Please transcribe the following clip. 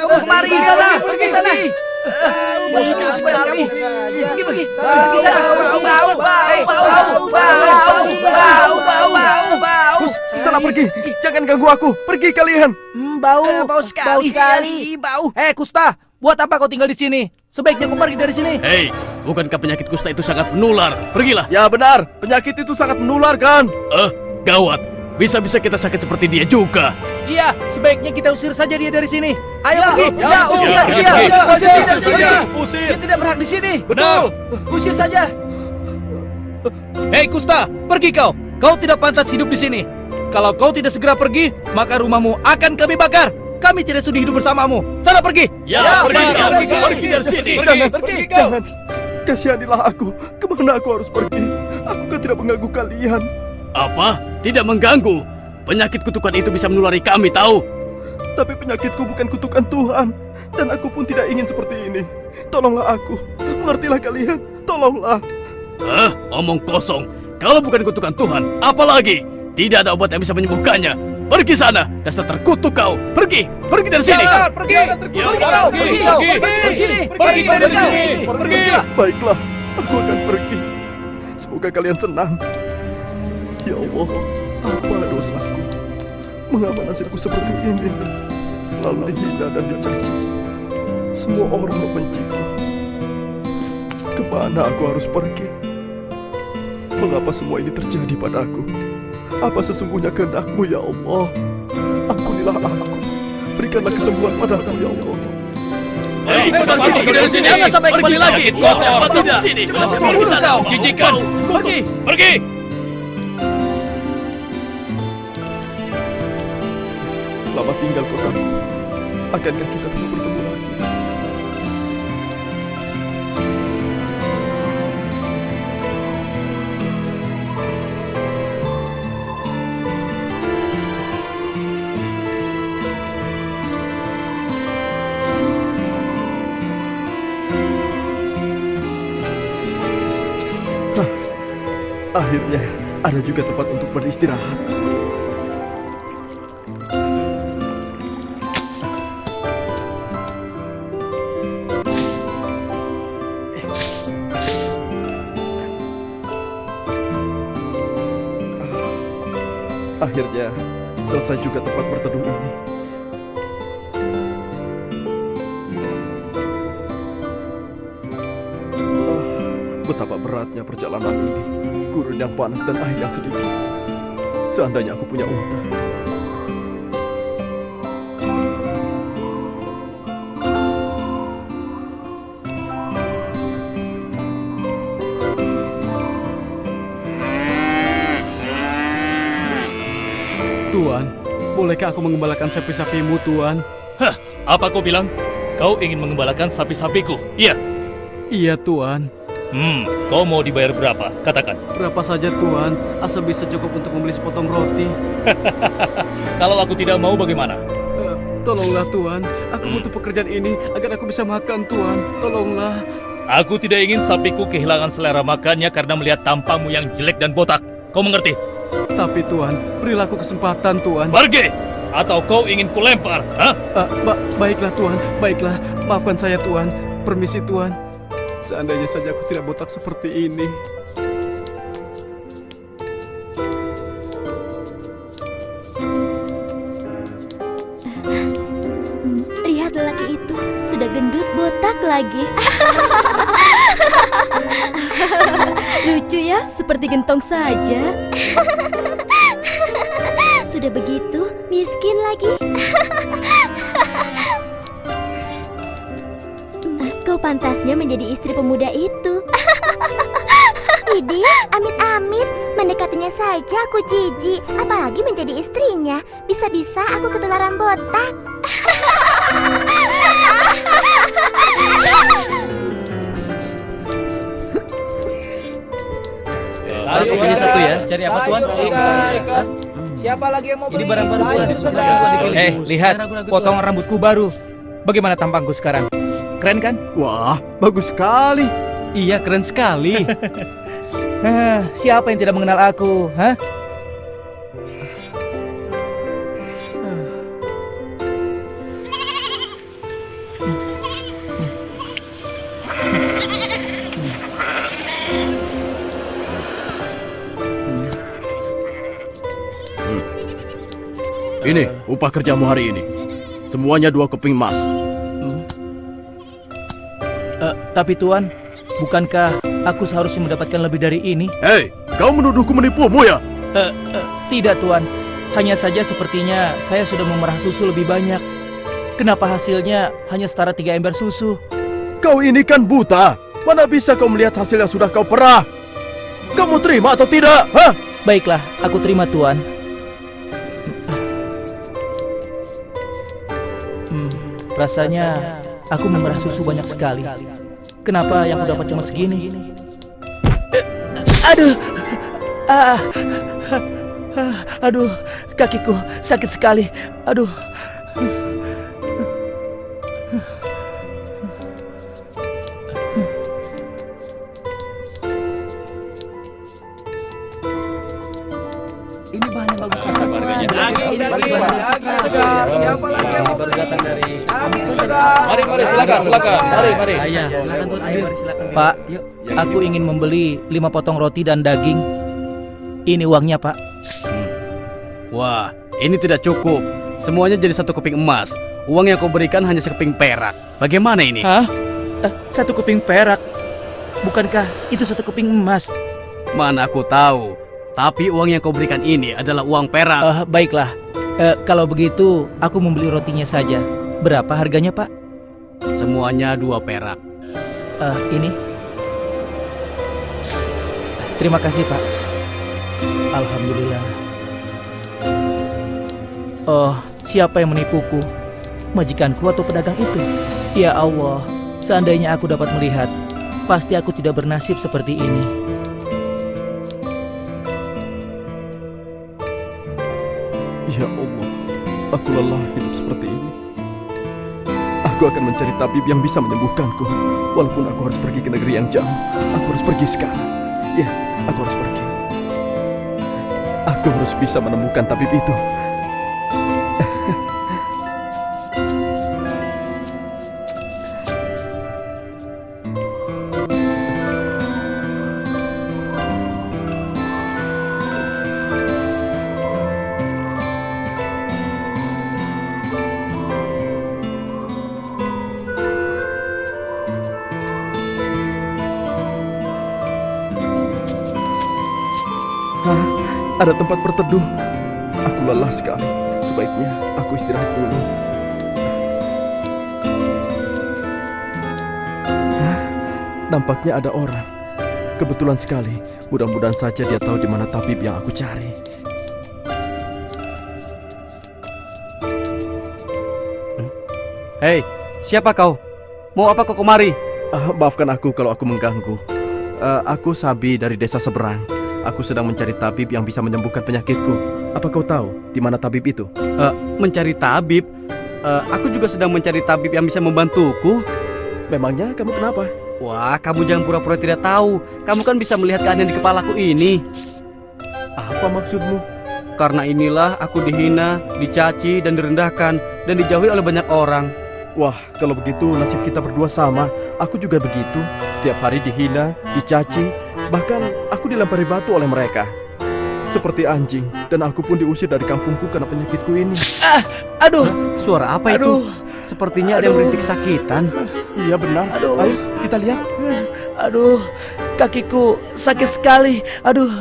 Kemari sana, pergi sana. Bau sekali kamu. Pergi sana. Bau. Sana pergi. Jangan ganggu aku. Pergi kalian. Bau sekali. Bau. Kusta, buat apa kau tinggal di sini? Sebaiknya kau pergi dari sini. Hei, bukankah penyakit kusta itu sangat menular? Pergilah. Ya benar, penyakit itu sangat menular kan? Gawat. Bisa-bisa kita sakit seperti dia juga. Iya, sebaiknya kita usir saja dia dari sini. Ayo pergi. Usir saja dia. Usir dia dari sini. Dia tidak berhak di sini. Betul. Usir saja. Hei Kusta, pergi kau. Kau tidak pantas hidup di sini. Kalau kau tidak segera pergi, maka rumahmu akan kami bakar. Kami tidak sudi hidup bersamamu. Sana pergi. Pergi dari sini. Jangan. Kasihanilah aku. Kemana aku harus pergi? Aku kan tidak mengganggu kalian. Apa? Tidak mengganggu. Penyakit kutukan itu bisa menulari kami, tahu? Tapi penyakitku bukan kutukan Tuhan. Dan aku pun tidak ingin seperti ini. Tolonglah aku. Mengertilah kalian. Tolonglah. Omong kosong. Kalau bukan kutukan Tuhan, apa lagi? Tidak ada obat yang bisa menyembuhkannya. Pergi sana, dasar terkutuk kau. Pergi dari sini. Pergi dari sini. Baiklah, aku akan pergi. Semoga kalian senang. Ya Allah, apa dosaku? Mengapa nasibku seperti ini? Selalu dihina dan dicaci. Semua orang membenciku. Kemana aku harus pergi? Mengapa semua ini terjadi padaku? Apa sesungguhnya kehendak-Mu ya Allah? Ampunilah aku. Berikanlah kesembuhan padaku ya Allah. Hei, pergi dari sini. Jangan sampai kembali lagi. Pergi dari sini. Pergi sana. Jijikan. Pergi. Selamat tinggal kotaku. Akankah kita bisa bertemu lagi? Akhirnya ada juga tempat untuk beristirahat. Akhirnya selesai juga tempat berteduh ini. Betapa beratnya perjalanan ini. Gurun yang panas dan air yang sedikit. Seandainya aku punya unta. Tuan, bolehkah aku mengembalakan sapi-sapimu, Tuan? Apa kau bilang? Kau ingin mengembalakan sapi-sapiku? Iya. Iya, Tuan. Kau mau dibayar berapa? Katakan. Berapa saja, Tuan, asal bisa cukup untuk membeli sepotong roti. Kalau aku tidak mau bagaimana? Tolonglah, Tuan. Aku butuh pekerjaan ini agar aku bisa makan, Tuan. Tolonglah. Aku tidak ingin sapiku kehilangan selera makannya karena melihat tampangmu yang jelek dan botak. Kau mengerti? Tapi, Tuan, berilah aku kesempatan, Tuan. Pergi! Atau kau ingin kulempar? Baiklah, Tuan. Baiklah. Maafkan saya, Tuan. Permisi, Tuan. Seandainya saja aku tidak botak seperti ini. Lihat lelaki itu, sudah gendut botak lagi. Lucu ya, seperti gentong saja. Sudah begitu, miskin lagi. Kau pantasnya menjadi istri pemuda itu. Widih, amit-amit, mendekatinya saja aku jijik, apalagi menjadi istrinya. Bisa-bisa aku ketularan botak. Satu ya. Cari apa, Tuan? Siapa lagi yang mau beli? Ini barang-barang lihat, potong rambutku baru. Bagaimana tampangku sekarang? Keren kan? Wah, bagus sekali. Iya, keren sekali. Siapa yang tidak mengenal aku? Ini upah kerjamu hari ini. Semuanya 2 keping emas. Tapi Tuan, bukankah aku seharusnya mendapatkan lebih dari ini? Hei, kau menuduhku menipumu ya? Tidak Tuan, hanya saja sepertinya saya sudah memerah susu lebih banyak. Kenapa hasilnya hanya setara 3 ember susu? Kau ini kan buta. Mana bisa kau melihat hasil yang sudah kau perah? Kamu terima atau tidak? Hah? Baiklah, aku terima Tuan. Rasanya aku memerah susu banyak sekali. Kenapa yang aku dapat cuma segini? Aduh, aduh, kakiku sakit sekali. Aduh. Ini bahan yang bagus sekali, Tuan. Siapa lagi yang mau baru datang dari Mari silakan. Mari. Iya, Silakan Tuan, ayo mari silakan. Pak, aku ingin membeli 5 potong roti dan daging. Ini uangnya, Pak. Wah, ini tidak cukup. Semuanya jadi 1 keping emas. Uang yang kau berikan hanya sekeping perak. Bagaimana ini? Hah? 1 keping perak? Bukankah itu 1 keping emas? Mana aku tahu. Tapi uang yang kau berikan ini adalah uang perak. Baiklah. Kalau begitu, aku membeli rotinya saja. Berapa harganya, Pak? Semuanya 2 perak. Ini. Terima kasih, Pak. Alhamdulillah. Oh, siapa yang menipuku? Majikanku atau pedagang itu? Ya Allah, seandainya aku dapat melihat, pasti aku tidak bernasib seperti ini. Ya Allah, aku lelah hidup seperti ini. Aku akan mencari tabib yang bisa menyembuhkanku. Walaupun aku harus pergi ke negeri yang jauh, aku harus pergi sekarang. Ya, aku harus pergi. Aku harus bisa menemukan tabib itu. Ada tempat berteduh. Aku lelah sekali. Sebaiknya aku istirahat dulu. Nampaknya ada orang. Kebetulan sekali. Mudah-mudahan saja dia tahu di mana tabib yang aku cari. Hei, siapa kau? Mau apa kau kemari? Maafkan aku kalau aku mengganggu. Aku Sabi dari desa seberang. Aku sedang mencari tabib yang bisa menyembuhkan penyakitku. Apa kau tahu di mana tabib itu? Mencari tabib? Aku juga sedang mencari tabib yang bisa membantuku. Memangnya kamu kenapa? Wah, kamu jangan pura-pura tidak tahu. Kamu kan bisa melihat keadaan di kepalaku ini. Apa maksudmu? Karena inilah aku dihina, dicaci, dan direndahkan, dan dijauhi oleh banyak orang. Wah, kalau begitu nasib kita berdua sama. Aku juga begitu. Setiap hari dihina, dicaci, bahkan aku dilempari batu oleh mereka. Seperti anjing, dan aku pun diusir dari kampungku karena penyakitku ini. Aduh, Suara apa aduh, itu? Sepertinya ada yang berintik kesakitan. Iya benar. Aduh. Ayo kita lihat. aduh, kakiku sakit sekali. Aduh.